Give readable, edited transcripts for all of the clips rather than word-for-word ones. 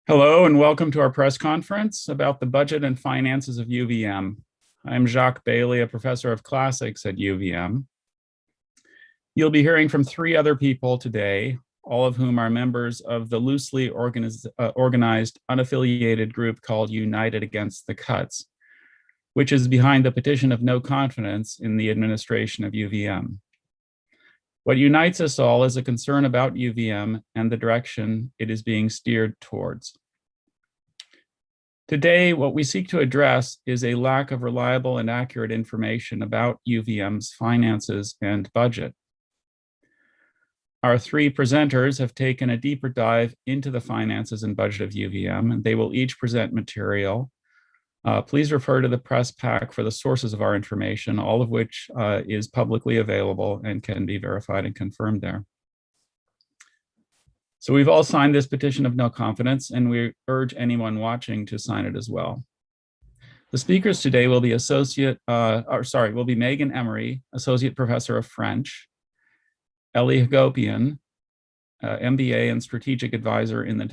Hello and welcome to our press conference about the budget and finances of UVM. I'm Jacques Bailey, a professor of classics at UVM. You'll be hearing from three other people today, all of whom are members of the loosely organized unaffiliated group called United Against the Cuts, which is behind the petition of no confidence in the administration of UVM. What unites us all is a concern about UVM and the direction it is being steered towards. Today, what we seek to address is a lack of reliable and accurate information about UVM's finances and budget. Our three presenters have taken a deeper dive into the finances and budget of UVM, and they will each present material. Please refer to the press pack for the sources of our information, all of which is publicly available and can be verified and confirmed there. So we've all signed this petition of no confidence, and we urge anyone watching to sign it as well. The speakers today will be Megan Emery, Associate Professor of French, Ellie Hagopian, MBA and Strategic Advisor in the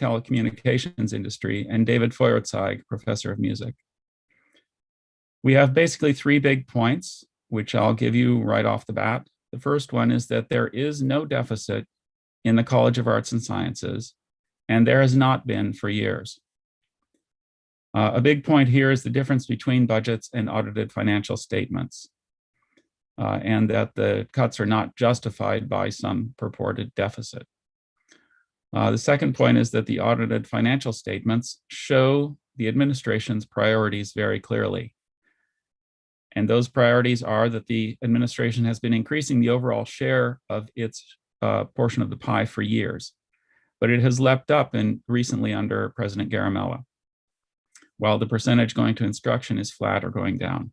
telecommunications industry, and David Feuerzig, Professor of Music. We have basically three big points, which I'll give you right off the bat. The first one is that there is no deficit in the College of Arts and Sciences, and there has not been for years. A big point here is the difference between budgets and audited financial statements, and that the cuts are not justified by some purported deficit. The second point is that the audited financial statements show the administration's priorities very clearly. And those priorities are that the administration has been increasing the overall share of its portion of the pie for years, but it has leapt up recently under President Garimella, while the percentage going to instruction is flat or going down.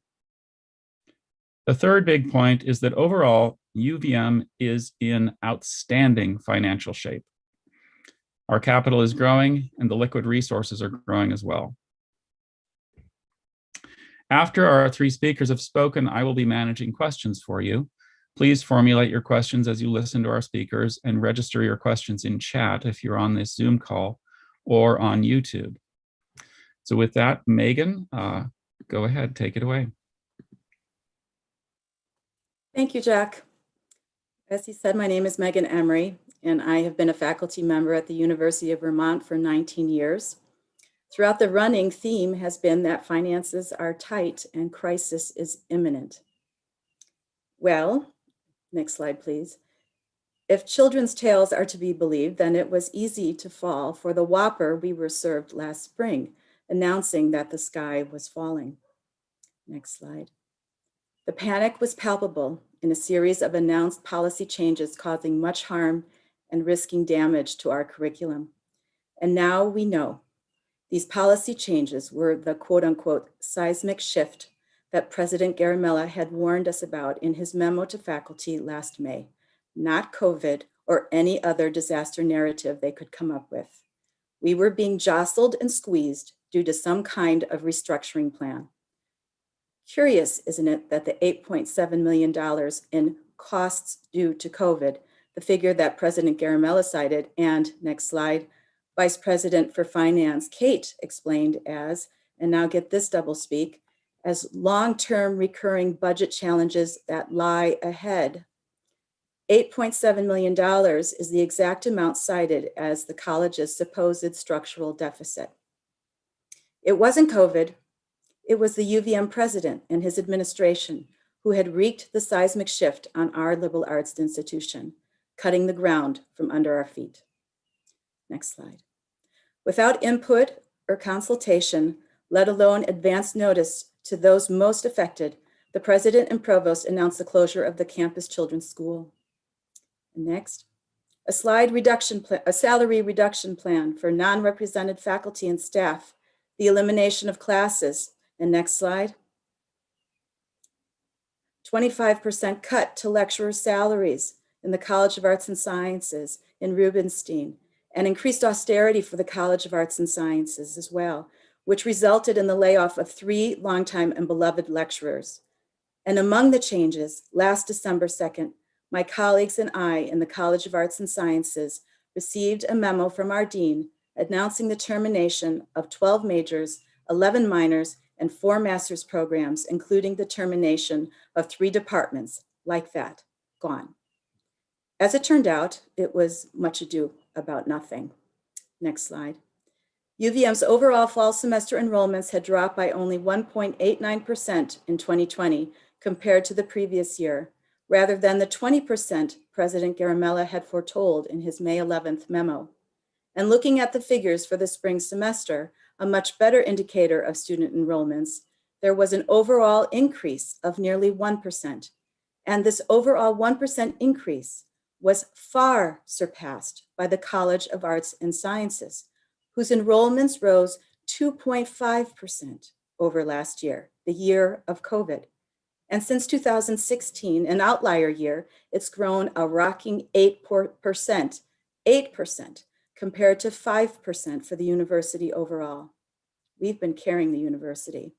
The third big point is that overall, UVM is in outstanding financial shape. Our capital is growing and the liquid resources are growing as well. After our three speakers have spoken, I will be managing questions for you. Please formulate your questions as you listen to our speakers and register your questions in chat if you're on this Zoom call or on YouTube. So with that, Megan, go ahead, take it away. Thank you, Jack. As he said, my name is Megan Emery, and I have been a faculty member at the University of Vermont for 19 years. Throughout the running theme has been that finances are tight and crisis is imminent. Well, next slide, please. If children's tales are to be believed, then it was easy to fall for the whopper we were served last spring, announcing that the sky was falling. Next slide. The panic was palpable in a series of announced policy changes causing much harm and risking damage to our curriculum. And now we know these policy changes were the quote unquote seismic shift that President Garimella had warned us about in his memo to faculty last May, not COVID or any other disaster narrative they could come up with. We were being jostled and squeezed due to some kind of restructuring plan. Curious, isn't it, that the $8.7 million in costs due to COVID, the figure that President Garimella cited, and next slide, Vice President for Finance, Kate, explained as, and now get this doublespeak, as long-term recurring budget challenges that lie ahead. $8.7 million is the exact amount cited as the college's supposed structural deficit. It wasn't COVID, it was the UVM president and his administration who had wreaked the seismic shift on our liberal arts institution, cutting the ground from under our feet. Next slide. Without input or consultation, let alone advance notice to those most affected, the president and provost announced the closure of the campus children's school. And next, a salary reduction plan for non-represented faculty and staff, the elimination of classes, and next slide, 25% cut to lecturer salaries in the College of Arts and Sciences in Rubenstein, and increased austerity for the College of Arts and Sciences as well, which resulted in the layoff of 3 longtime and beloved lecturers. And among the changes, last December 2nd, my colleagues and I in the College of Arts and Sciences received a memo from our dean announcing the termination of 12 majors, 11 minors, and 4 master's programs, including the termination of 3 departments. Like that, gone. As it turned out, it was much ado about nothing. Next slide. UVM's overall fall semester enrollments had dropped by only 1.89% in 2020 compared to the previous year, rather than the 20% President Garamella had foretold in his May 11th memo. And looking at the figures for the spring semester, a much better indicator of student enrollments, there was an overall increase of nearly 1%. And this overall 1% increase was far surpassed by the College of Arts and Sciences, whose enrollments rose 2.5% over last year, the year of COVID. And since 2016, an outlier year, it's grown a rocking 8%, 8%, compared to 5% for the university overall. We've been carrying the university.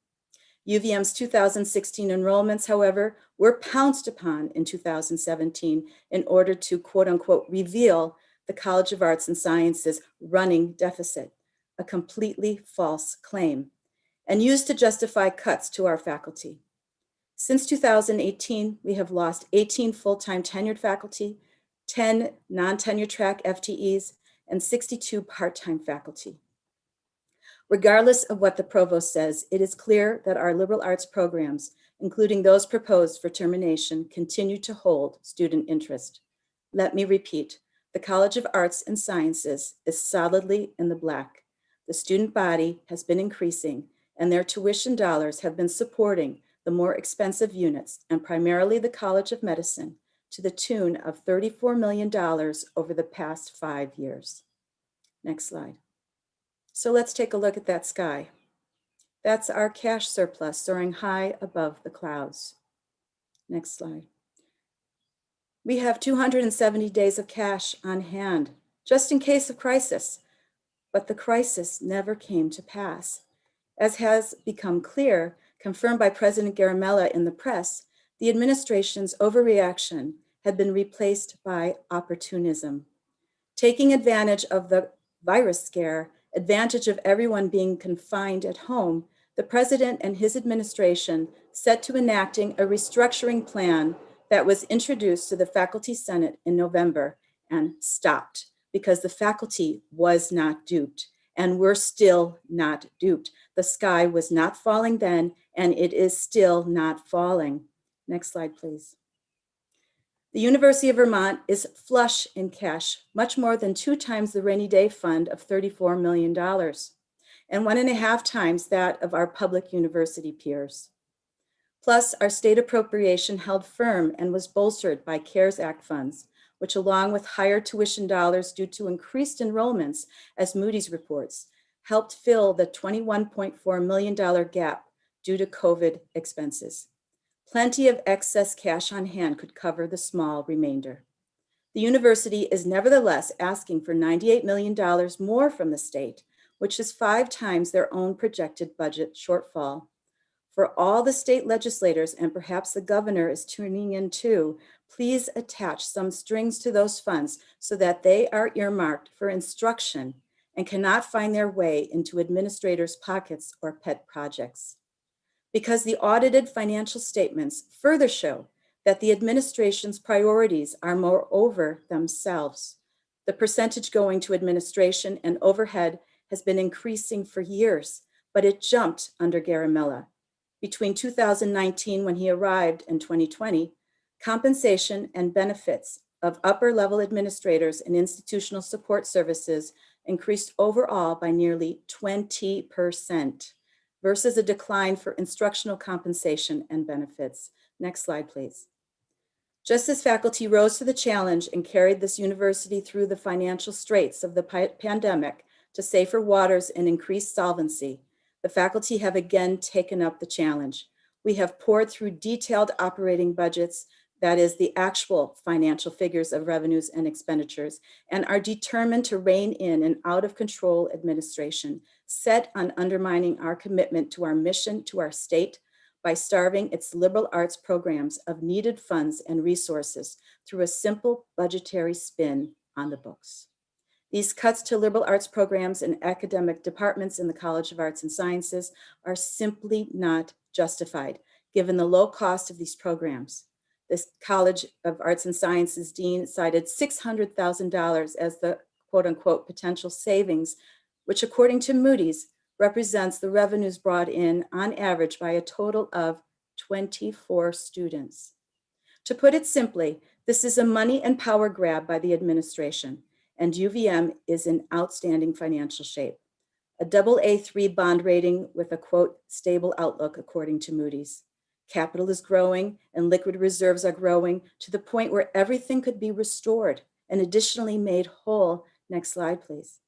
UVM's 2016 enrollments, however, were pounced upon in 2017 in order to, quote unquote, reveal the College of Arts and Sciences running deficit, a completely false claim, and used to justify cuts to our faculty. Since 2018, we have lost 18 full-time tenured faculty, 10 non-tenure track FTEs, and 62 part-time faculty. Regardless of what the provost says, it is clear that our liberal arts programs, including those proposed for termination, continue to hold student interest. Let me repeat, the College of Arts and Sciences is solidly in the black. The student body has been increasing, and their tuition dollars have been supporting the more expensive units, and primarily the College of Medicine, to the tune of $34 million over the past 5 years. Next slide. So let's take a look at that sky. That's our cash surplus soaring high above the clouds. Next slide. We have 270 days of cash on hand, just in case of crisis, but the crisis never came to pass. As has become clear, confirmed by President Garamella in the press, the administration's overreaction had been replaced by opportunism. Taking advantage of the virus scare, advantage of everyone being confined at home, the president and his administration set to enacting a restructuring plan that was introduced to the Faculty Senate in November and stopped because the faculty was not duped, and we're still not duped. The sky was not falling then, and it is still not falling. Next slide, please. The University of Vermont is flush in cash, much more than 2 times the rainy day fund of $34 million, and 1.5 times that of our public university peers. Plus, our state appropriation held firm and was bolstered by CARES Act funds, which, along with higher tuition dollars due to increased enrollments, as Moody's reports, helped fill the $21.4 million gap due to COVID expenses. Plenty of excess cash on hand could cover the small remainder. The university is nevertheless asking for $98 million more from the state, which is 5 times their own projected budget shortfall. For all the state legislators, and perhaps the governor is tuning in too, please attach some strings to those funds so that they are earmarked for instruction and cannot find their way into administrators' pockets or pet projects. Because the audited financial statements further show that the administration's priorities are moreover themselves. The percentage going to administration and overhead has been increasing for years, but it jumped under Garamella. Between 2019, when he arrived, and 2020, compensation and benefits of upper-level administrators and institutional support services increased overall by nearly 20%. Versus a decline for instructional compensation and benefits. Next slide, please. Just as faculty rose to the challenge and carried this university through the financial straits of the pandemic to safer waters and increased solvency, the faculty have again taken up the challenge. We have poured through detailed operating budgets, that is the actual financial figures of revenues and expenditures, and are determined to rein in an out-of-control administration set on undermining our commitment to our mission to our state by starving its liberal arts programs of needed funds and resources through a simple budgetary spin on the books. These cuts to liberal arts programs and academic departments in the College of Arts and Sciences are simply not justified, given the low cost of these programs. The College of Arts and Sciences dean cited $600,000 as the quote unquote potential savings, which according to Moody's represents the revenues brought in on average by a total of 24 students. To put it simply, this is a money and power grab by the administration, and UVM is in outstanding financial shape. A AA3 bond rating with a quote stable outlook according to Moody's. Capital is growing and liquid reserves are growing to the point where everything could be restored and additionally made whole. Next slide, please.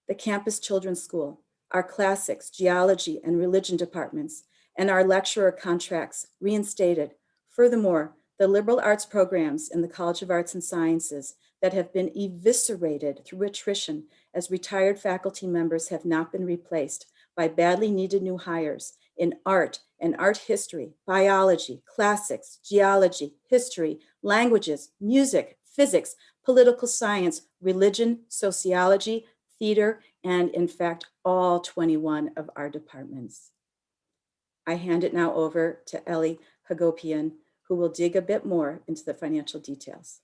The campus children's school, our classics, geology, and religion departments, and our lecturer contracts reinstated. Furthermore, the liberal arts programs in the College of Arts and Sciences that have been eviscerated through attrition as retired faculty members have not been replaced by badly needed new hires in art and art history, biology, classics, geology, history, languages, music, physics, political science, religion, sociology, theater, and in fact, all 21 of our departments. I hand it now over to Ellie Hagopian, who will dig a bit more into the financial details.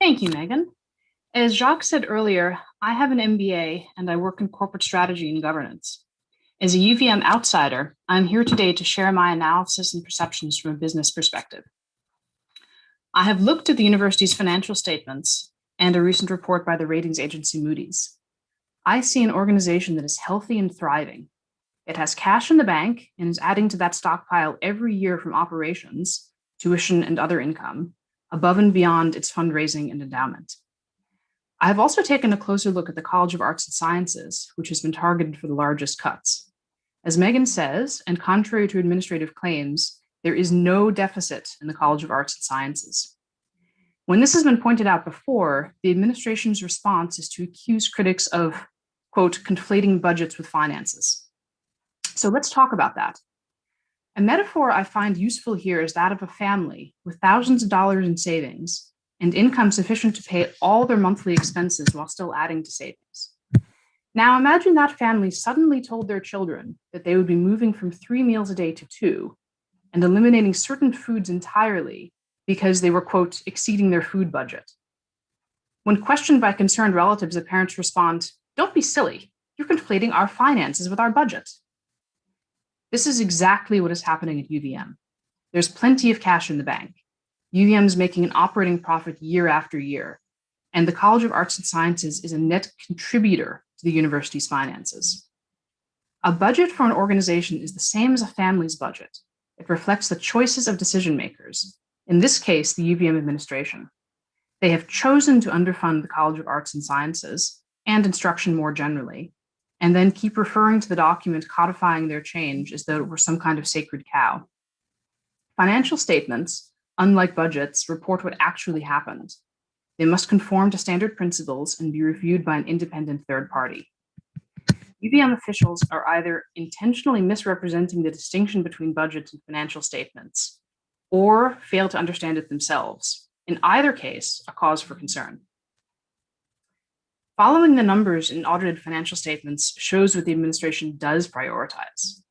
Thank you, Megan. As Jacques said earlier, I have an MBA and I work in corporate strategy and governance. As a UVM outsider, I'm here today to share my analysis and perceptions from a business perspective. I have looked at the university's financial statements and a recent report by the ratings agency Moody's. I see an organization that is healthy and thriving. It has cash in the bank and is adding to that stockpile every year from operations, tuition, and other income, above and beyond its fundraising and endowment. I have also taken a closer look at the College of Arts and Sciences, which has been targeted for the largest cuts. As Megan says, and contrary to administrative claims, there is no deficit in the College of Arts and Sciences. When this has been pointed out before, the administration's response is to accuse critics of, quote, conflating budgets with finances. So let's talk about that. A metaphor I find useful here is that of a family with thousands of dollars in savings and income sufficient to pay all their monthly expenses while still adding to savings. Now imagine that family suddenly told their children that they would be moving from 3 meals a day to 2 and eliminating certain foods entirely because they were, quote, exceeding their food budget. When questioned by concerned relatives, the parents respond, "Don't be silly, you're conflating our finances with our budget." This is exactly what is happening at UVM. There's plenty of cash in the bank. UVM is making an operating profit year after year, and the College of Arts and Sciences is a net contributor to the university's finances. A budget for an organization is the same as a family's budget. It reflects the choices of decision makers, in this case, the UVM administration. They have chosen to underfund the College of Arts and Sciences and instruction more generally, and then keep referring to the document codifying their change as though it were some kind of sacred cow. Financial statements, unlike budgets, report what actually happened. They must conform to standard principles and be reviewed by an independent third party. UVM officials are either intentionally misrepresenting the distinction between budgets and financial statements, or fail to understand it themselves. In either case, a cause for concern. Following the numbers in audited financial statements shows what the administration does prioritize.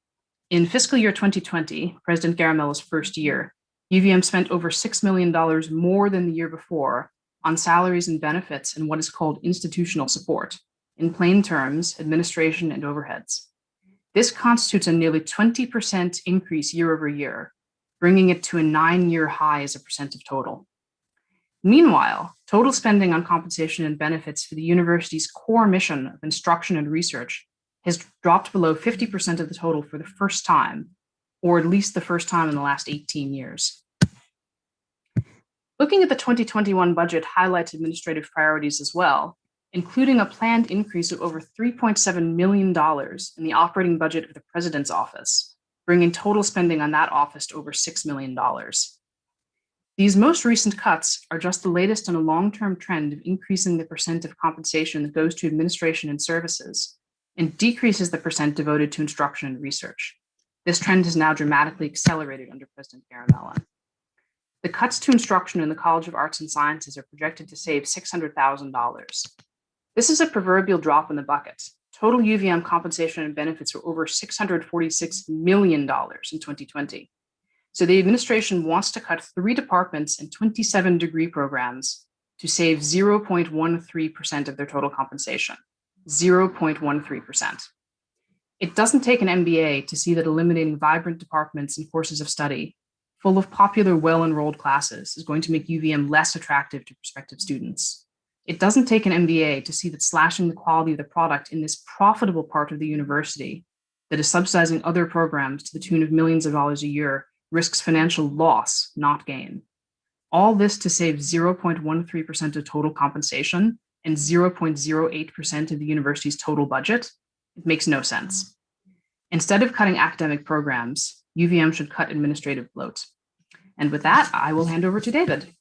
In fiscal year 2020, President Garamella's first year, UVM spent over $6 million more than the year before on salaries and benefits and what is called institutional support, in plain terms, administration and overheads. This constitutes a nearly 20% increase year over year, bringing it to a 9-year high as a percent of total. Meanwhile, total spending on compensation and benefits for the university's core mission of instruction and research has dropped below 50% of the total for the first time, or at least the first time in the last 18 years. Looking at the 2021 budget highlights administrative priorities as well, including a planned increase of over $3.7 million in the operating budget of the president's office, bringing total spending on that office to over $6 million. These most recent cuts are just the latest in a long-term trend of increasing the percent of compensation that goes to administration and services and decreases the percent devoted to instruction and research. This trend has now dramatically accelerated under President Garamella. The cuts to instruction in the College of Arts and Sciences are projected to save $600,000. This is a proverbial drop in the bucket. Total UVM compensation and benefits were over $646 million in 2020. So the administration wants to cut 3 departments and 27 degree programs to save 0.13% of their total compensation. 0.13%. It doesn't take an MBA to see that eliminating vibrant departments and courses of study full of popular, well-enrolled classes is going to make UVM less attractive to prospective students. It doesn't take an MBA to see that slashing the quality of the product in this profitable part of the university that is subsidizing other programs to the tune of millions of dollars a year risks financial loss, not gain. All this to save 0.13% of total compensation and 0.08% of the university's total budget. It makes no sense. Instead of cutting academic programs, UVM should cut administrative bloat. And with that, I will hand over to David.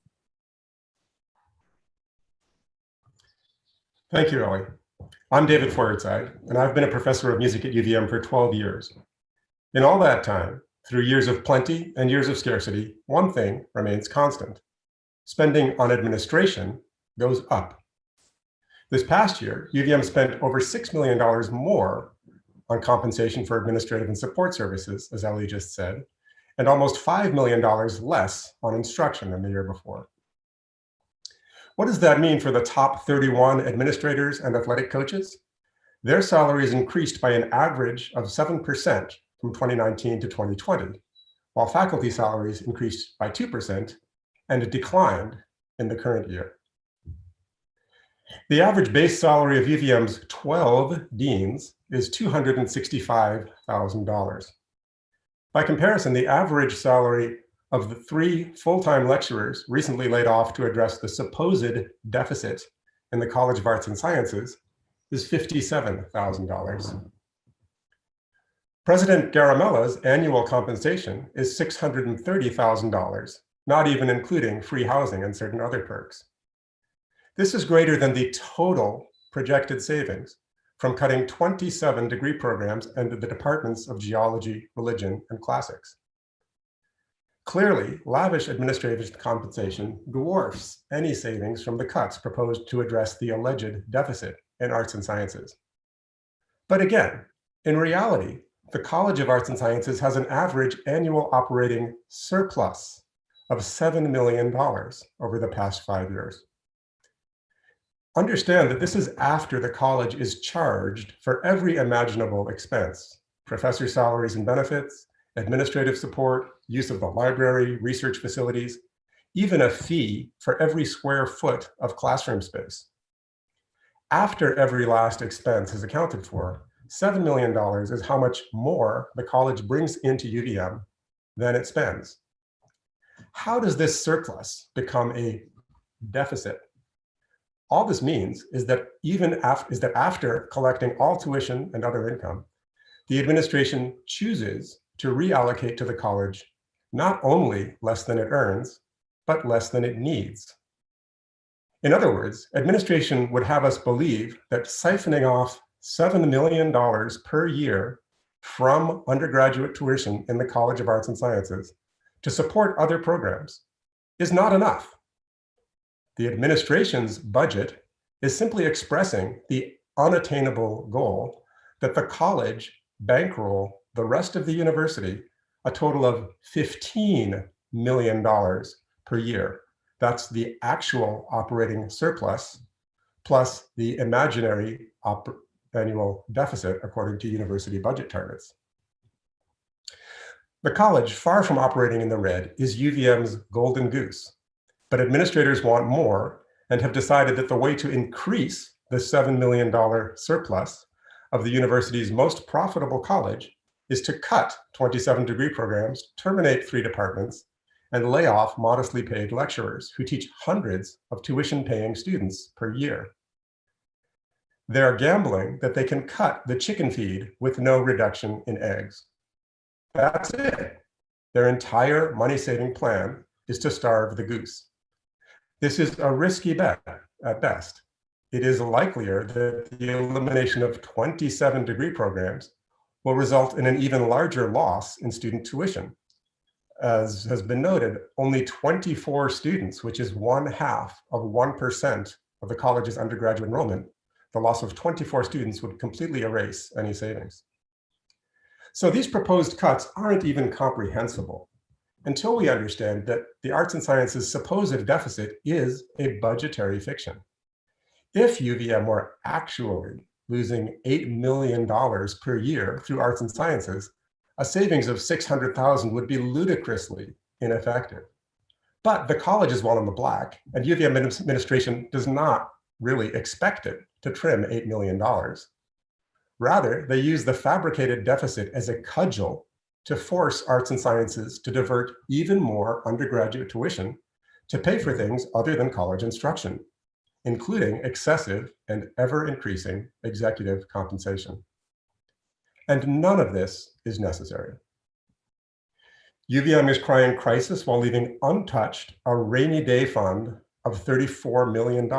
Thank you, Ellie. I'm David Feuertzeit, and I've been a professor of music at UVM for 12 years. In all that time, through years of plenty and years of scarcity, one thing remains constant. Spending on administration goes up. This past year, UVM spent over $6 million more on compensation for administrative and support services, as Ellie just said, and almost $5 million less on instruction than the year before. What does that mean for the top 31 administrators and athletic coaches? Their salaries increased by an average of 7% from 2019 to 2020, while faculty salaries increased by 2% and declined in the current year. The average base salary of UVM's 12 deans is $265,000. By comparison, the average salary of the 3 full-time lecturers recently laid off to address the supposed deficit in the College of Arts and Sciences is $57,000. President Garamella's annual compensation is $630,000, not even including free housing and certain other perks. This is greater than the total projected savings from cutting 27 degree programs and the departments of geology, religion, and classics. Clearly, lavish administrative compensation dwarfs any savings from the cuts proposed to address the alleged deficit in arts and sciences. But again, in reality, the College of Arts and Sciences has an average annual operating surplus of $7 million over the past 5 years. Understand that this is after the college is charged for every imaginable expense: professor salaries and benefits, administrative support, use of the library, research facilities, even a fee for every square foot of classroom space. After every last expense is accounted for, $7 million is how much more the college brings into UVM than it spends. How does this surplus become a deficit? All this means is that after collecting all tuition and other income, the administration chooses to reallocate to the college not only less than it earns, but less than it needs. In other words, administration would have us believe that siphoning off $7 million per year from undergraduate tuition in the College of Arts and Sciences to support other programs is not enough. The administration's budget is simply expressing the unattainable goal that the college bankroll the rest of the university a total of $15 million per year. That's the actual operating surplus plus the imaginary annual deficit according to university budget targets. The college, far from operating in the red, is UVM's golden goose. But administrators want more and have decided that the way to increase the $7 million surplus of the university's most profitable college is to cut 27 degree programs, terminate 3 departments, and lay off modestly paid lecturers who teach hundreds of tuition-paying students per year. They are gambling that they can cut the chicken feed with no reduction in eggs. That's it. Their entire money-saving plan is to starve the goose. This is a risky bet at best. It is likelier that the elimination of 27 degree programs will result in an even larger loss in student tuition. as has been noted, only 24 students, which is 1/2 of 1% of the college's undergraduate enrollment, the loss of 24 students would completely erase any savings. So these proposed cuts aren't even comprehensible until we understand that the arts and sciences' supposed deficit is a budgetary fiction. If UVM were actually losing $8 million per year through arts and sciences, a savings of $600,000 would be ludicrously ineffective. But the college is well in the black, and UVM administration does not really expect it to trim $8 million. Rather, they use the fabricated deficit as a cudgel to force arts and sciences to divert even more undergraduate tuition to pay for things other than college instruction, including excessive and ever-increasing executive compensation. And none of this is necessary. UVM is crying crisis while leaving untouched a rainy day fund of $34 million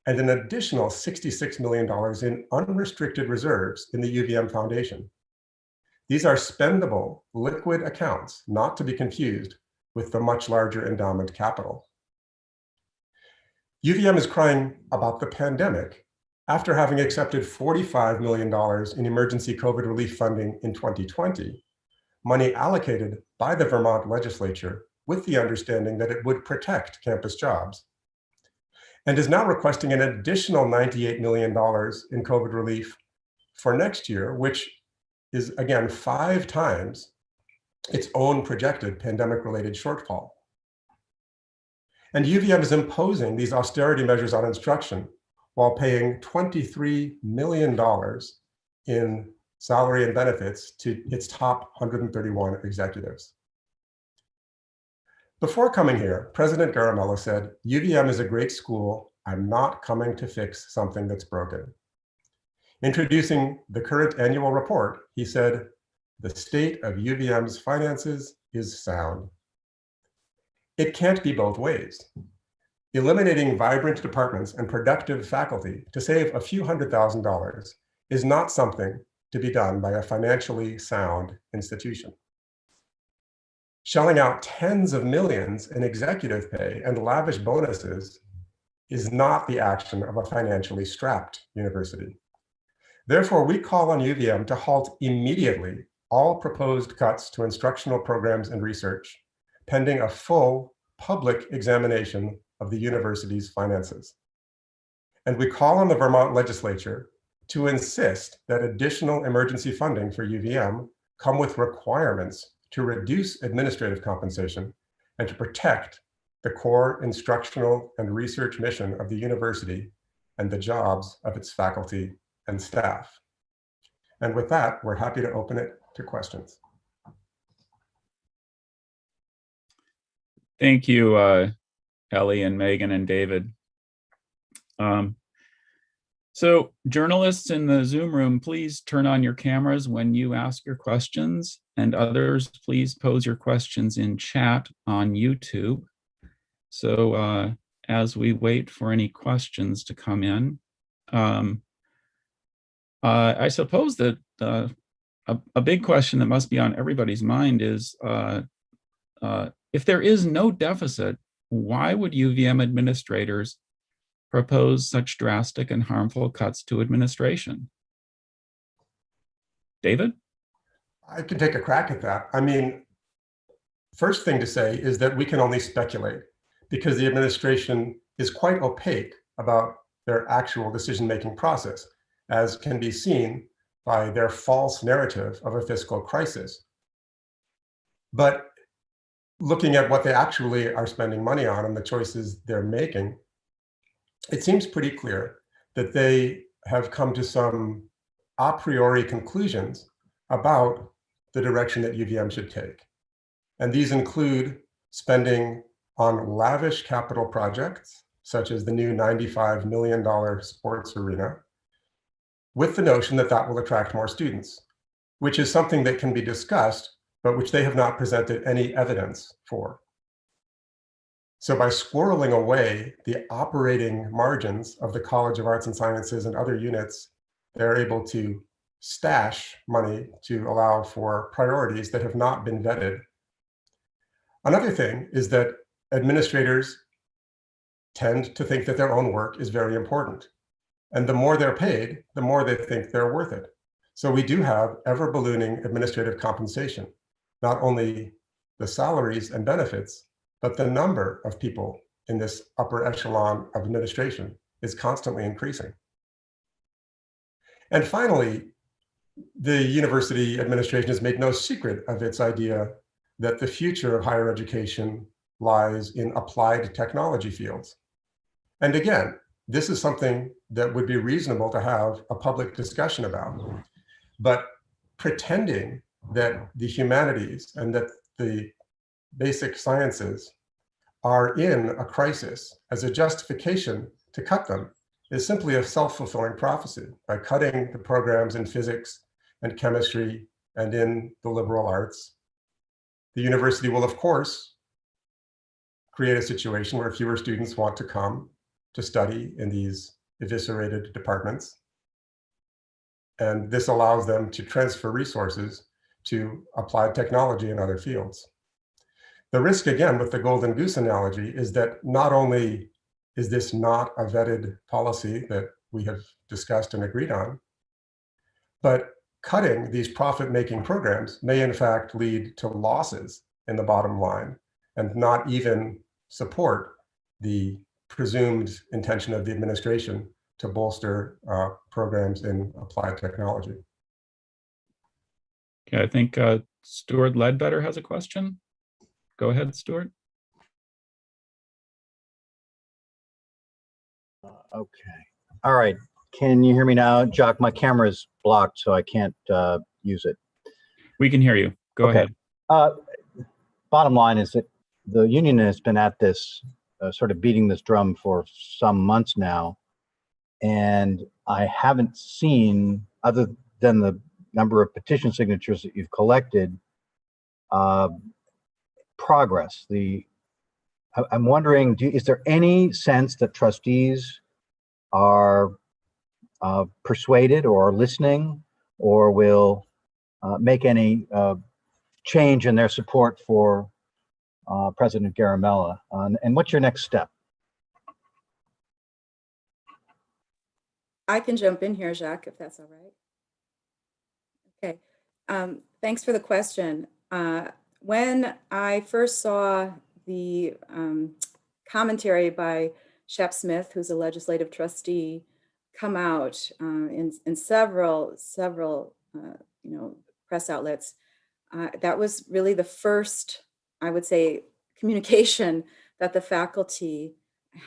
and an additional $66 million in unrestricted reserves in the UVM Foundation. These are spendable, liquid accounts, not to be confused with the much larger endowment capital. UVM is crying about the pandemic after having accepted $45 million in emergency COVID relief funding in 2020, money allocated by the Vermont legislature with the understanding that it would protect campus jobs, and is now requesting an additional $98 million in COVID relief for next year, which is again 5 times its own projected pandemic-related shortfall. And UVM is imposing these austerity measures on instruction while paying $23 million in salary and benefits to its top 131 executives. Before coming here, President Garamella said, UVM is a great school. I'm not coming to fix something that's broken. Introducing the current annual report, he said, the state of UVM's finances is sound. It can't be both ways. Eliminating vibrant departments and productive faculty to save a few $100,000 is not something to be done by a financially sound institution. Shelling out tens of millions in executive pay and lavish bonuses is not the action of a financially strapped university. Therefore, we call on UVM to halt immediately all proposed cuts to instructional programs and research, pending a full public examination of the university's finances. And we call on the Vermont legislature to insist that additional emergency funding for UVM come with requirements to reduce administrative compensation and to protect the core instructional and research mission of the university and the jobs of its faculty and staff. And with that, we're happy to open it to questions. Thank you, Ellie and Megan and David. So journalists in the Zoom room, please turn on your cameras when you ask your questions, and others, please pose your questions in chat on YouTube. So as we wait for any questions to come in, I suppose that a big question that must be on everybody's mind is, if there is no deficit, why would UVM administrators propose such drastic and harmful cuts to administration? David? I can take a crack at that. I mean, first thing to say is that we can only speculate because the administration is quite opaque about their actual decision-making process, as can be seen by their false narrative of a fiscal crisis. But looking at what they actually are spending money on and the choices they're making, it seems pretty clear that they have come to some a priori conclusions about the direction that UVM should take. And these include spending on lavish capital projects, such as the new $95 million sports arena, with the notion that that will attract more students, which is something that can be discussed, but which they have not presented any evidence for. So by squirreling away the operating margins of the College of Arts and Sciences and other units, they're able to stash money to allow for priorities that have not been vetted. Another thing is that administrators tend to think that their own work is very important. And the more they're paid, the more they think they're worth it. So we do have ever ballooning administrative compensation, not only the salaries and benefits, but the number of people in this upper echelon of administration is constantly increasing. And finally, the university administration has made no secret of its idea that the future of higher education lies in applied technology fields. And again, this is something that would be reasonable to have a public discussion about. But pretending that the humanities and that the basic sciences are in a crisis as a justification to cut them is simply a self-fulfilling prophecy. By cutting the programs in physics and chemistry and in the liberal arts, the university will, of course, create a situation where fewer students want to come to study in these eviscerated departments. And this allows them to transfer resources to applied technology in other fields. The risk, again, with the golden goose analogy is that not only is this not a vetted policy that we have discussed and agreed on, but cutting these profit-making programs may in fact lead to losses in the bottom line and not even support the presumed intention of the administration to bolster programs in applied technology. Okay, I think Stuart Ledbetter has a question. Go ahead, Stuart. Okay. All right. Can you hear me now? Jock, my camera is blocked, so I can't use it. We can hear you. Go ahead. Bottom line is that the union has been at this, sort of beating this drum for some months now. And I haven't seen, other than the number of petition signatures that you've collected, progress. I'm wondering, is there any sense that trustees are persuaded or listening or will make any change in their support for President Garamella? And what's your next step? I can jump in here, Jacques, if that's all right. Okay, thanks for the question. When I first saw the commentary by Shep Smith, who's a legislative trustee, come out in several press outlets, that was really the first, I would say, communication that the faculty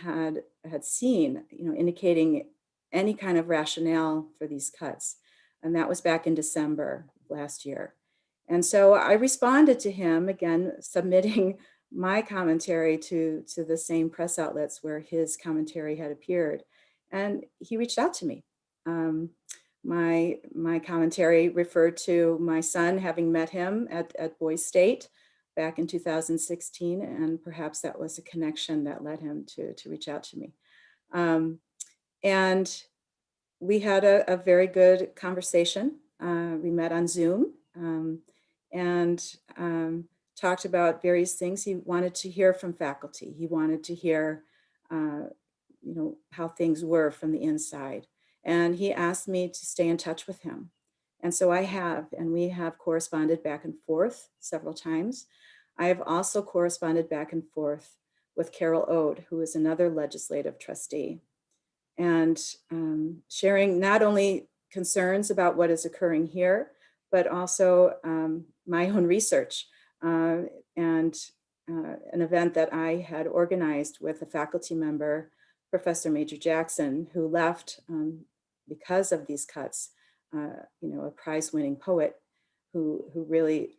had seen, indicating any kind of rationale for these cuts. And that was back in December last year. And so I responded to him, again, submitting my commentary to the same press outlets where his commentary had appeared. And he reached out to me. My commentary referred to my son having met him at Boise State back in 2016, and perhaps that was a connection that led him to reach out to me. And we had a very good conversation. We met on Zoom and talked about various things. He wanted to hear from faculty. He wanted to hear, how things were from the inside. And he asked me to stay in touch with him. And so I have, and we have corresponded back and forth several times. I have also corresponded back and forth with Carol Ode, who is another legislative trustee, and sharing not only concerns about what is occurring here, but also my own research and an event that I had organized with a faculty member, Professor Major Jackson, who left because of these cuts, a prize-winning poet who really,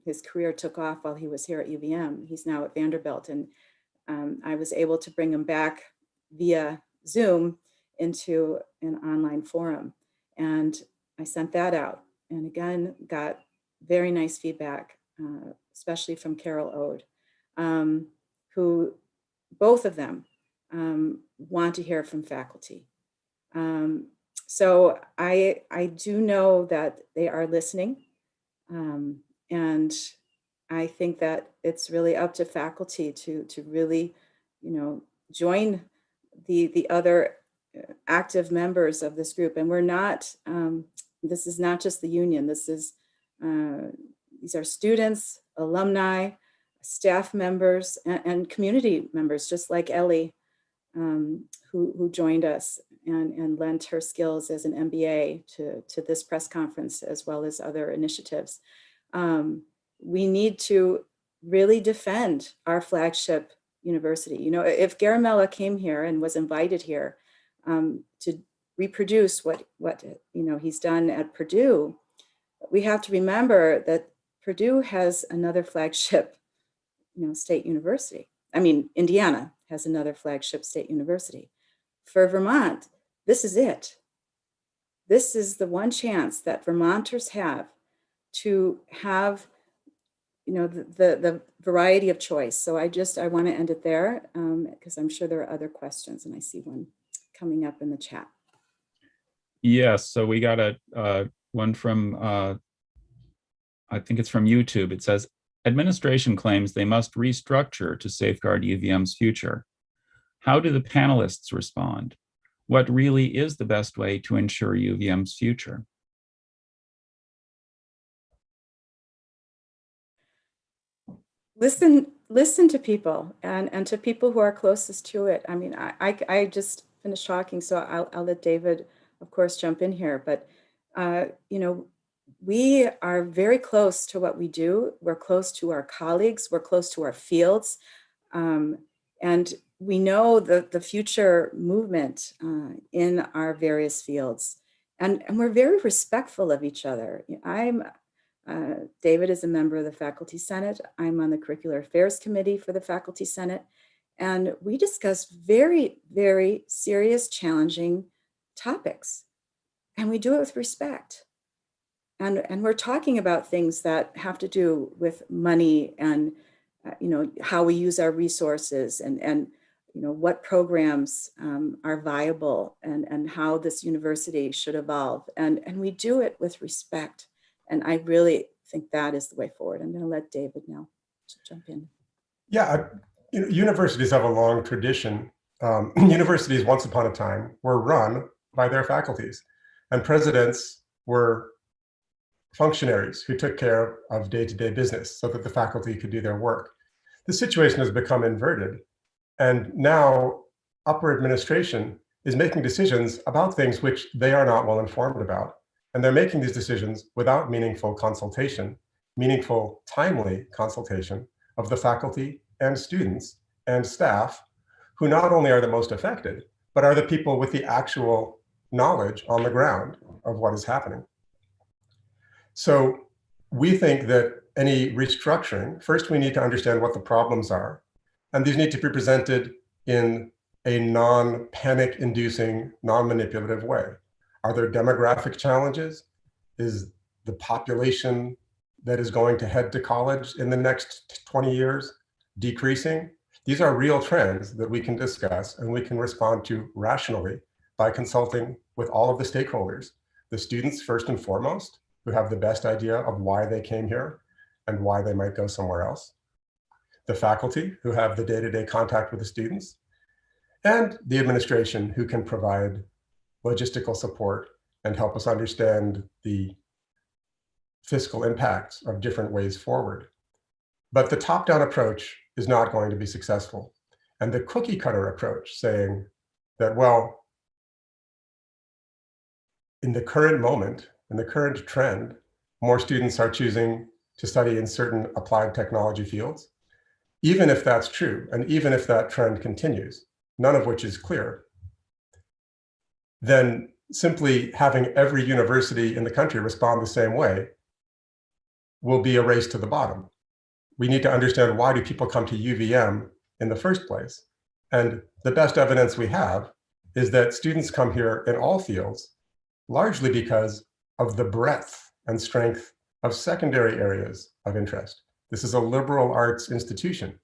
his career took off while he was here at UVM. He's now at Vanderbilt, and I was able to bring him back via Zoom into an online forum. And I sent that out, and again, got very nice feedback, especially from Carol Ode, who both of them want to hear from faculty. So I do know that they are listening, and I think that it's really up to faculty to really, join the other active members of this group. And we're not, this is not just the union. These are students, alumni, staff members, and community members, just like Ellie, who joined us and lent her skills as an MBA to this press conference, as well as other initiatives. We need to really defend our flagship university. If Garamella came here and was invited here to reproduce what he's done at Purdue, we have to remember that Purdue has another flagship, state university. I mean, Indiana has another flagship state university. For Vermont, this is it. This is the one chance that Vermonters have to have, the variety of choice. So I want to end it there because I'm sure there are other questions, and I see one coming up in the chat. Yes, so we got a one from, I think it's from YouTube. It says, administration claims they must restructure to safeguard UVM's future. How do the panelists respond? What really is the best way to ensure UVM's future? Listen to people and to people who are closest to it. I mean, I just finished talking, so I'll let David, of course, jump in here. But, we are very close to what we do. We're close to our colleagues. We're close to our fields. And we know the future movement in our various fields. And we're very respectful of each other. David is a member of the Faculty Senate. I'm on the Curricular Affairs Committee for the Faculty Senate. And we discuss very, very serious, challenging topics. And we do it with respect. And we're talking about things that have to do with money and, how we use our resources and what programs are viable and how this university should evolve. And we do it with respect. And I really think that is the way forward. I'm going to let David now jump in. Yeah, universities have a long tradition. Universities, once upon a time, were run by their faculties, and presidents were functionaries who took care of day-to-day business so that the faculty could do their work. The situation has become inverted, and now upper administration is making decisions about things which they are not well informed about. And they're making these decisions without meaningful consultation, meaningful, timely consultation of the faculty and students and staff, who not only are the most affected, but are the people with the actual knowledge on the ground of what is happening. So we think that any restructuring, first we need to understand what the problems are, and these need to be presented in a non-panic inducing, non-manipulative way. Are there demographic challenges? Is the population that is going to head to college in the next 20 years decreasing? These are real trends that we can discuss and we can respond to rationally by consulting with all of the stakeholders, the students first and foremost, who have the best idea of why they came here and why they might go somewhere else, the faculty who have the day-to-day contact with the students, and the administration who can provide logistical support and help us understand the fiscal impacts of different ways forward. But the top-down approach is not going to be successful. And the cookie cutter approach saying that, well, in the current moment, in the current trend, more students are choosing to study in certain applied technology fields. Even if that's true, and even if that trend continues, none of which is clear, then simply having every university in the country respond the same way will be a race to the bottom. We need to understand, why do people come to UVM in the first place? And the best evidence we have is that students come here in all fields, largely because of the breadth and strength of secondary areas of interest. This is a liberal arts institution,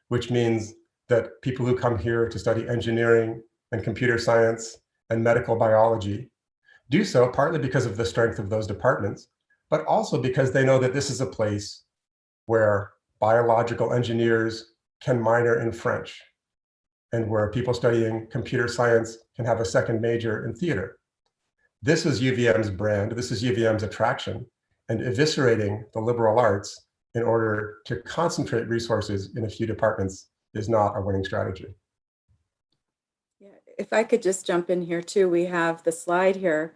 which means that people who come here to study engineering and computer science and medical biology do so partly because of the strength of those departments, but also because they know that this is a place where biological engineers can minor in French, and where people studying computer science can have a second major in theater. This is UVM's brand, this is UVM's attraction, and eviscerating the liberal arts in order to concentrate resources in a few departments is not a winning strategy. Yeah, if I could just jump in here too, we have the slide here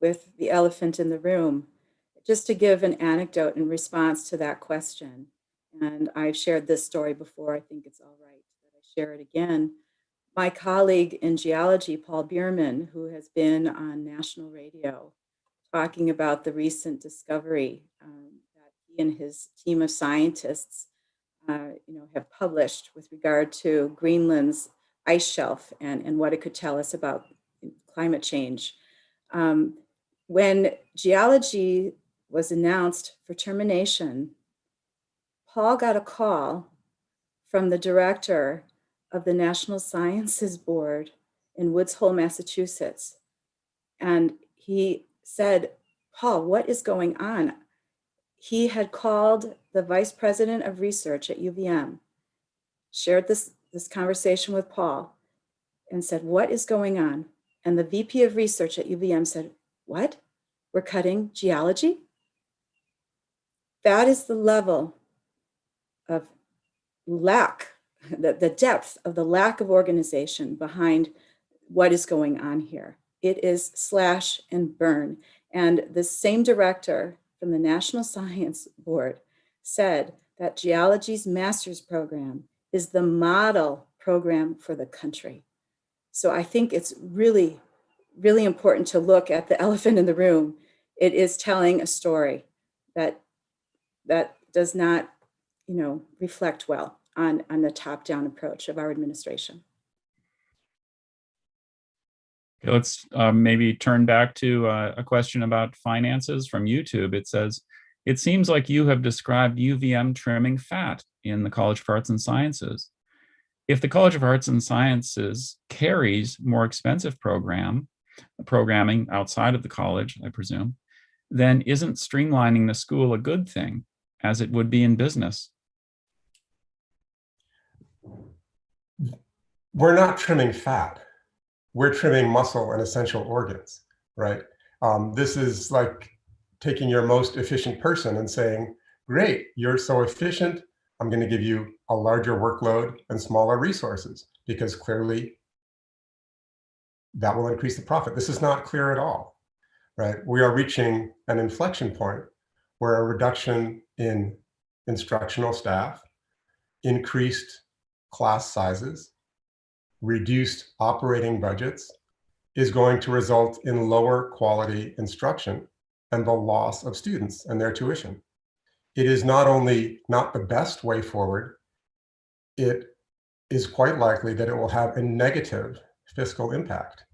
with the elephant in the room. Just to give an anecdote in response to that question, and I've shared this story before, I think it's all right that I share it again. My colleague in geology, Paul Bierman, who has been on national radio talking about the recent discovery that he and his team of scientists have published with regard to Greenland's ice shelf and what it could tell us about climate change. When geology was announced for termination, Paul got a call from the director of the National Sciences Board in Woods Hole, Massachusetts. And he said, Paul, what is going on? He had called the vice president of research at UVM, shared this conversation with Paul, and said, what is going on? And the VP of research at UVM said, what? We're cutting geology? That is the level of lack, the depth of the lack of organization behind what is going on here. It is slash and burn. And the same director from the National Science Board said that geology's master's program is the model program for the country. So I think it's really, really important to look at the elephant in the room. It is telling a story that does not, reflect well on the top-down approach of our administration. Okay, let's maybe turn back to a question about finances from YouTube. It says, it seems like you have described UVM trimming fat in the College of Arts and Sciences. If the College of Arts and Sciences carries more expensive programming outside of the college, I presume, then isn't streamlining the school a good thing, as it would be in business? We're not trimming fat. We're trimming muscle and essential organs, right? This is like taking your most efficient person and saying, great, you're so efficient, I'm going to give you a larger workload and smaller resources, because clearly that will increase the profit. This is not clear at all, right? We are reaching an inflection point where a reduction in instructional staff, increased class sizes, reduced operating budgets is going to result in lower quality instruction and the loss of students and their tuition. It is not only not the best way forward, it is quite likely that it will have a negative fiscal impact,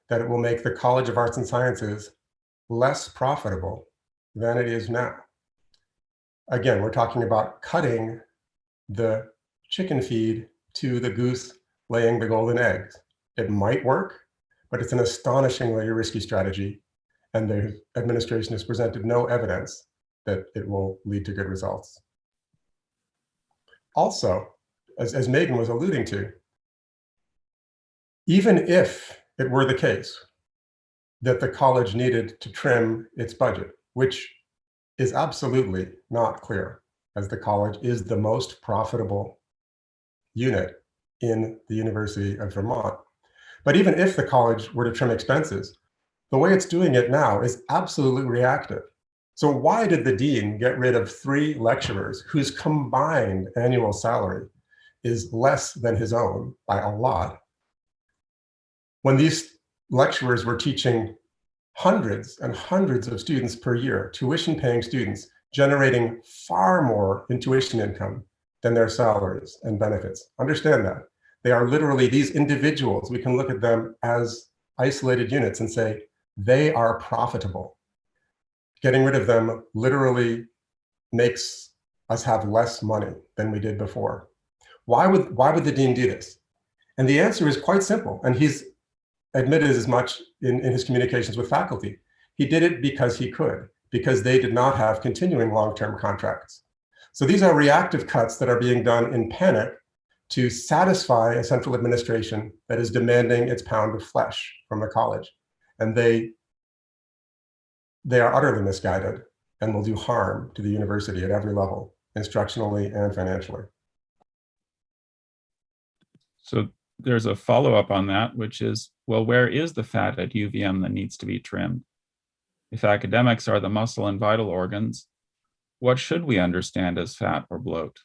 that it will make the College of Arts and Sciences less profitable than it is now. Again, we're talking about cutting the chicken feed to the goose laying the golden eggs. It might work, but it's an astonishingly risky strategy, and the administration has presented no evidence that it will lead to good results. Also, as Megan was alluding to, even if it were the case that the college needed to trim its budget, which is absolutely not clear, as the college is the most profitable unit in the University of Vermont. But even if the college were to trim expenses, the way it's doing it now is absolutely reactive. So why did the dean get rid of 3 lecturers whose combined annual salary is less than his own by a lot, when these lecturers were teaching hundreds and hundreds of students per year, tuition-paying students, generating far more in tuition income than their salaries and benefits? Understand that. They are literally these individuals. We can look at them as isolated units and say, they are profitable. Getting rid of them literally makes us have less money than we did before. Why would the dean do this? And the answer is quite simple, and he's admitted as much in his communications with faculty. He did it because he could, because they did not have continuing long-term contracts. So these are reactive cuts that are being done in panic to satisfy a central administration that is demanding its pound of flesh from the college. And they are utterly misguided and will do harm to the university at every level, instructionally and financially. So there's a follow-up on that, which is, well, where is the fat at UVM that needs to be trimmed? If academics are the muscle and vital organs, what should we understand as fat or bloat?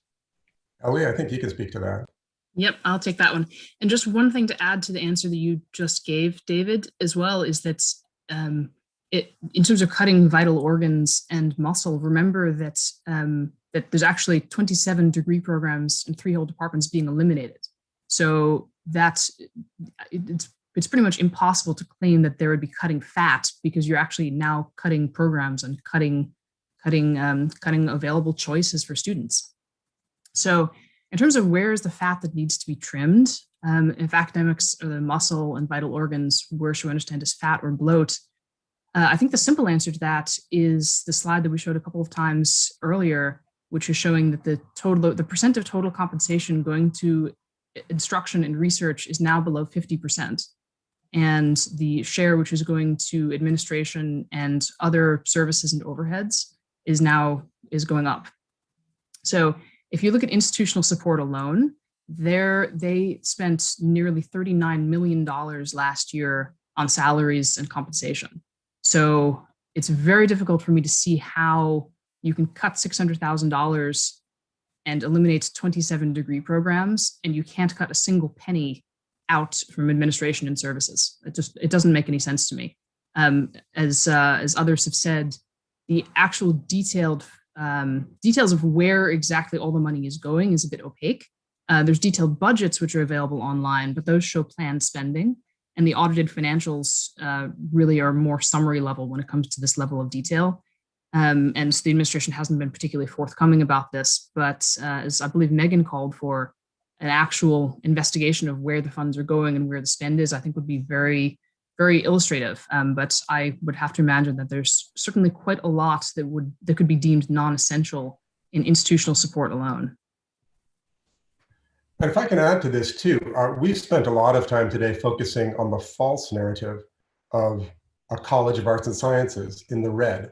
Ellie, I think you can speak to that. Yep, I'll take that one. And just one thing to add to the answer that you just gave, David, as well, is that in terms of cutting vital organs and muscle, remember that that there's actually 27 degree programs and 3 whole departments being eliminated. So it's pretty much impossible to claim that there would be cutting fat, because you're actually now cutting programs and cutting available choices for students. So in terms of where is the fat that needs to be trimmed, if academics are the muscle and vital organs, where should we understand as fat or bloat? I think the simple answer to that is the slide that we showed a couple of times earlier, which is showing that the percent of total compensation going to instruction and research is now below 50%. And the share which is going to administration and other services and overheads is going up. So if you look at institutional support alone, they spent nearly $39 million last year on salaries and compensation. So it's very difficult for me to see how you can cut $600,000 and eliminate 27 degree programs, and you can't cut a single penny out from administration and services. It doesn't make any sense to me. As others have said, the actual details of where exactly all the money is going is a bit opaque. There's detailed budgets which are available online, but those show planned spending, and the audited financials really are more summary level when it comes to this level of detail. And the administration hasn't been particularly forthcoming about this, but as I believe Megan called for, an actual investigation of where the funds are going and where the spend is, I think would be very, very illustrative. But I would have to imagine that there's certainly quite a lot that could be deemed non-essential in institutional support alone. And if I can add to this too, we've spent a lot of time today focusing on the false narrative of a College of Arts and Sciences in the red.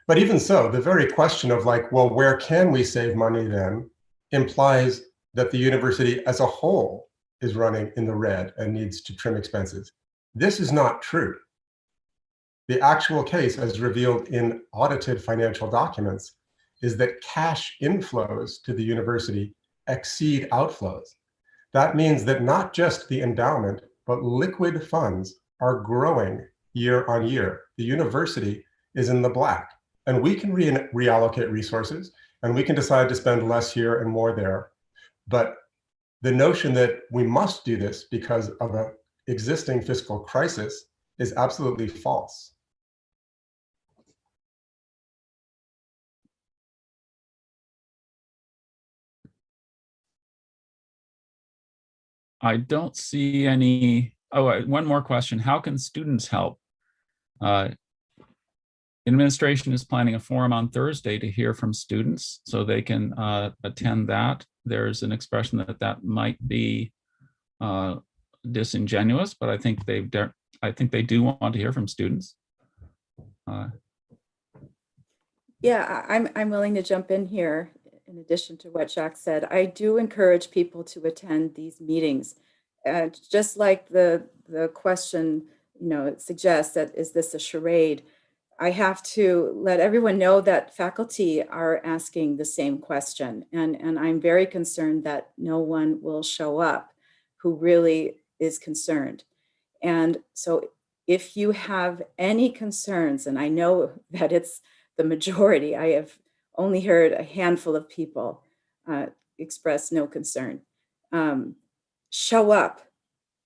But even so, the very question of like, well, where can we save money then, implies that the university as a whole is running in the red and needs to trim expenses. This is not true. The actual case, as revealed in audited financial documents, is that cash inflows to the university exceed outflows. That means that not just the endowment, but liquid funds are growing year on year. The university is in the black, and we can reallocate resources, and we can decide to spend less here and more there. But the notion that we must do this because of an existing fiscal crisis is absolutely false. I don't see any. Oh, one more question. How can students help? Administration is planning a forum on Thursday to hear from students, so they can attend that. There's an expression that might be disingenuous, but I think they do want to hear from students. Yeah, I'm willing to jump in here. In addition to what Jacques said, I do encourage people to attend these meetings. Just like the question, it suggests that, is this a charade? I have to let everyone know that faculty are asking the same question. And I'm very concerned that no one will show up who really is concerned. And so if you have any concerns, and I know that it's the majority, I have only heard a handful of people express no concern. Show up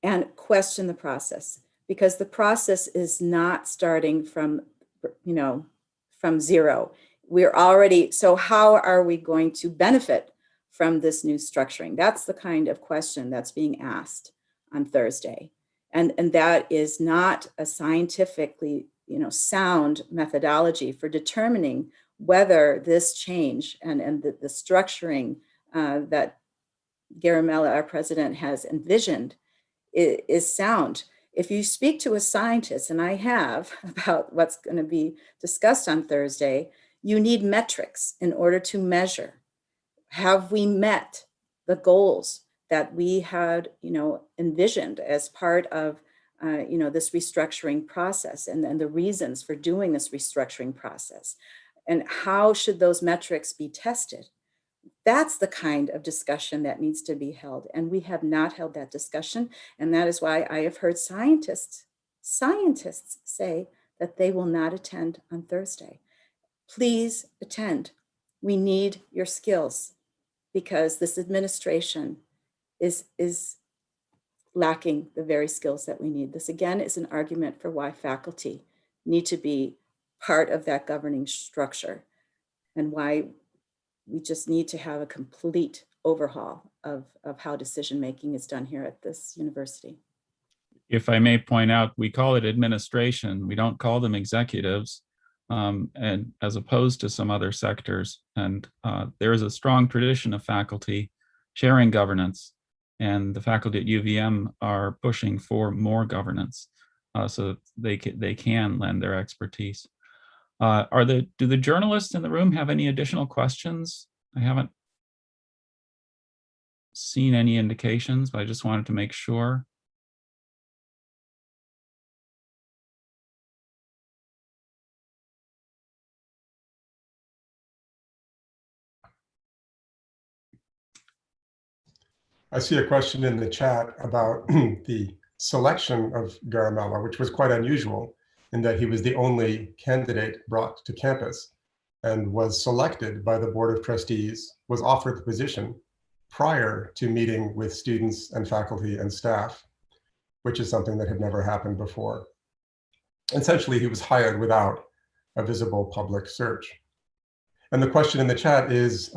and question the process, because the process is not starting from zero. We're already, so how are we going to benefit from this new structuring? That's the kind of question that's being asked on Thursday. And that is not a scientifically sound methodology for determining whether this change and the structuring that Garamella, our president, has envisioned is sound. If you speak to a scientist, and I have, about what's going to be discussed on Thursday, you need metrics in order to measure. Have we met the goals that we had, envisioned as part of, this restructuring process, and the reasons for doing this restructuring process? And how should those metrics be tested? That's the kind of discussion that needs to be held. And we have not held that discussion. And that is why I have heard scientists say that they will not attend on Thursday. Please attend. We need your skills, because this administration is lacking the very skills that we need. This, again, is an argument for why faculty need to be part of that governing structure, and why we just need to have a complete overhaul of how decision-making is done here at this university. If I may point out, we call it administration. We don't call them executives, and as opposed to some other sectors. And there is a strong tradition of faculty sharing governance, and the faculty at UVM are pushing for more governance so that they can lend their expertise. Do the journalists in the room have any additional questions? I haven't seen any indications, but I just wanted to make sure. I see a question in the chat about the selection of Garamella, which was quite unusual in that he was the only candidate brought to campus and was selected by the Board of Trustees, was offered the position prior to meeting with students and faculty and staff, which is something that had never happened before. Essentially, he was hired without a visible public search. And the question in the chat is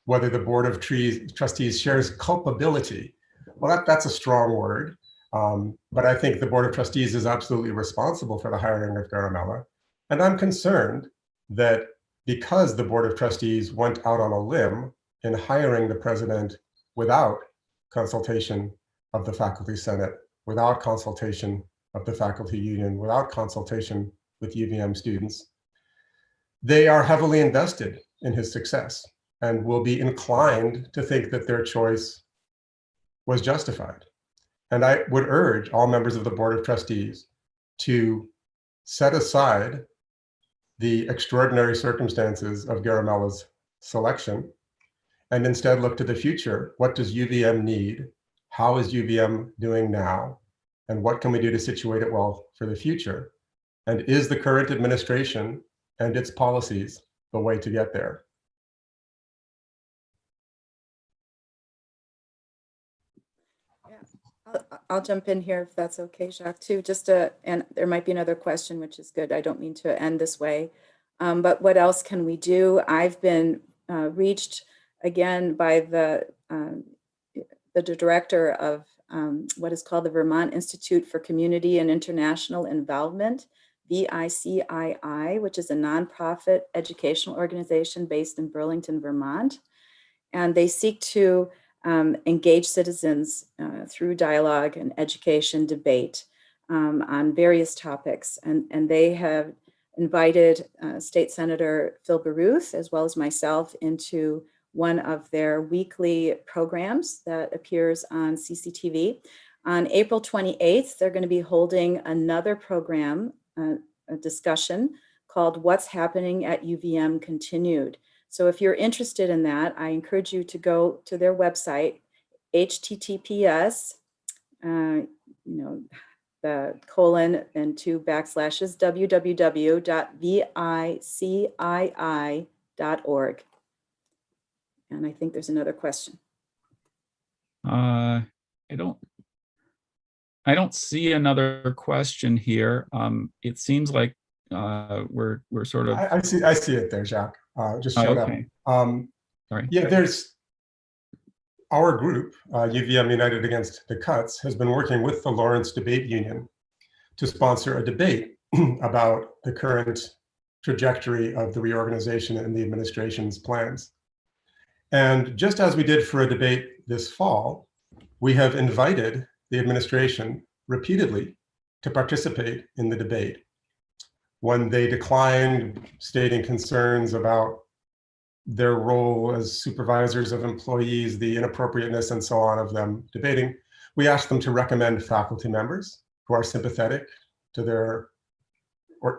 whether the Board of Trustees shares culpability. Well, that's a strong word, but I think the Board of Trustees is absolutely responsible for the hiring of Garamella. And I'm concerned that because the Board of Trustees went out on a limb in hiring the president without consultation of the Faculty Senate, without consultation of the faculty union, without consultation with UVM students, they are heavily invested in his success and will be inclined to think that their choice was justified. And I would urge all members of the Board of Trustees to set aside the extraordinary circumstances of Garamella's selection and instead look to the future. What does UVM need? How is UVM doing now? And what can we do to situate it well for the future? And is the current administration and its policies the way to get there? I'll jump in here if that's okay, Jacques, too. And there might be another question, which is good. I don't mean to end this way. But what else can we do? I've been reached again by the director of what is called the Vermont Institute for Community and International Involvement, VICII, which is a nonprofit educational organization based in Burlington, Vermont. And they seek to engage citizens through dialogue and education debate on various topics. And they have invited State Senator Phil Baruth, as well as myself, into one of their weekly programs that appears on CCTV. On April 28th, they're going to be holding another program, a discussion called What's Happening at UVM Continued. So if you're interested in that, I encourage you to go to their website, https, the colon and 2 backslashes, www.vicii.org. And I think there's another question. I don't see another question here. It seems like we're sort of. I see it there, Jacques. Just showed okay. up. Sorry. Yeah, there's our group, UVM United Against the Cuts, has been working with the Lawrence Debate Union to sponsor a debate about the current trajectory of the reorganization and the administration's plans. And just as we did for a debate this fall, we have invited the administration repeatedly to participate in the debate. When they declined, stating concerns about their role as supervisors of employees, the inappropriateness and so on of them debating, we asked them to recommend faculty members who are sympathetic to their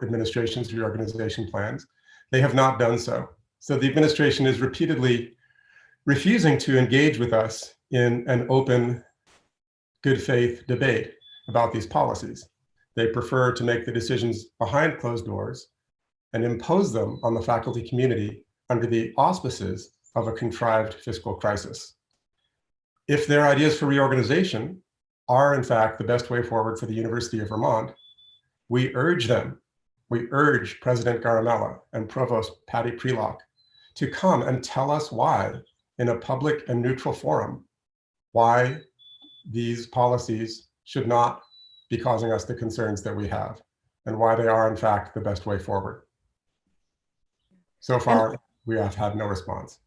administration's reorganization plans. They have not done so. So the administration is repeatedly refusing to engage with us in an open, good faith debate about these policies. They prefer to make the decisions behind closed doors and impose them on the faculty community under the auspices of a contrived fiscal crisis. If their ideas for reorganization are in fact the best way forward for the University of Vermont, we urge President Garamella and Provost Patty Prelock to come and tell us why, in a public and neutral forum, why these policies should not be causing us the concerns that we have, and why they are in fact the best way forward. So far, we have had no response.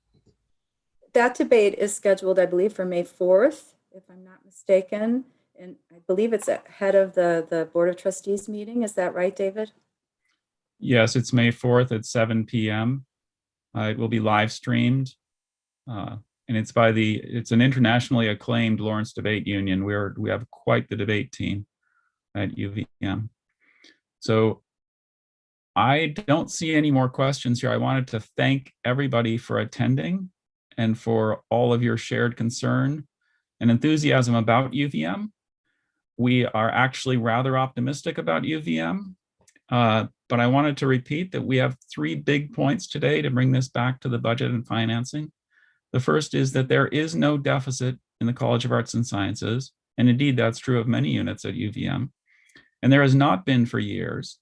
That debate is scheduled, I believe, for May 4th, if I'm not mistaken. And I believe it's ahead of the Board of Trustees meeting. Is that right, David? Yes, it's May 4th at 7 p.m. It will be live streamed. And it's an internationally acclaimed Lawrence Debate Union. We have quite the debate team at UVM. So I don't see any more questions here. I wanted to thank everybody for attending and for all of your shared concern and enthusiasm about UVM. We are actually rather optimistic about UVM, but I wanted to repeat that we have 3 big points today to bring this back to the budget and financing. The first is that there is no deficit in the College of Arts and Sciences, and indeed that's true of many units at UVM, and there has not been for years.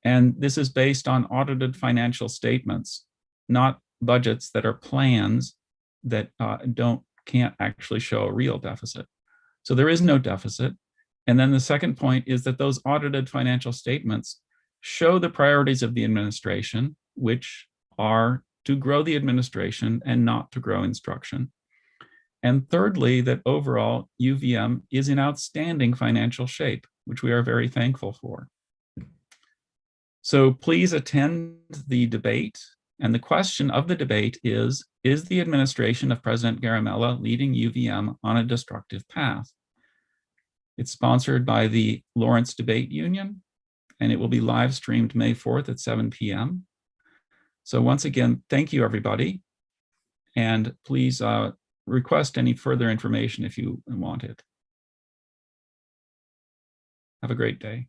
And this is based on audited financial statements, not budgets that are plans that can't actually show a real deficit. So there is no deficit. And then the second point is that those audited financial statements show the priorities of the administration, which are to grow the administration and not to grow instruction. And thirdly, that overall UVM is in outstanding financial shape, which we are very thankful for. So please attend the debate. And the question of the debate is the administration of President Garamella leading UVM on a destructive path? It's sponsored by the Lawrence Debate Union, and it will be live streamed May 4th at 7 p.m. So once again, thank you, everybody. And please request any further information if you want it. Have a great day.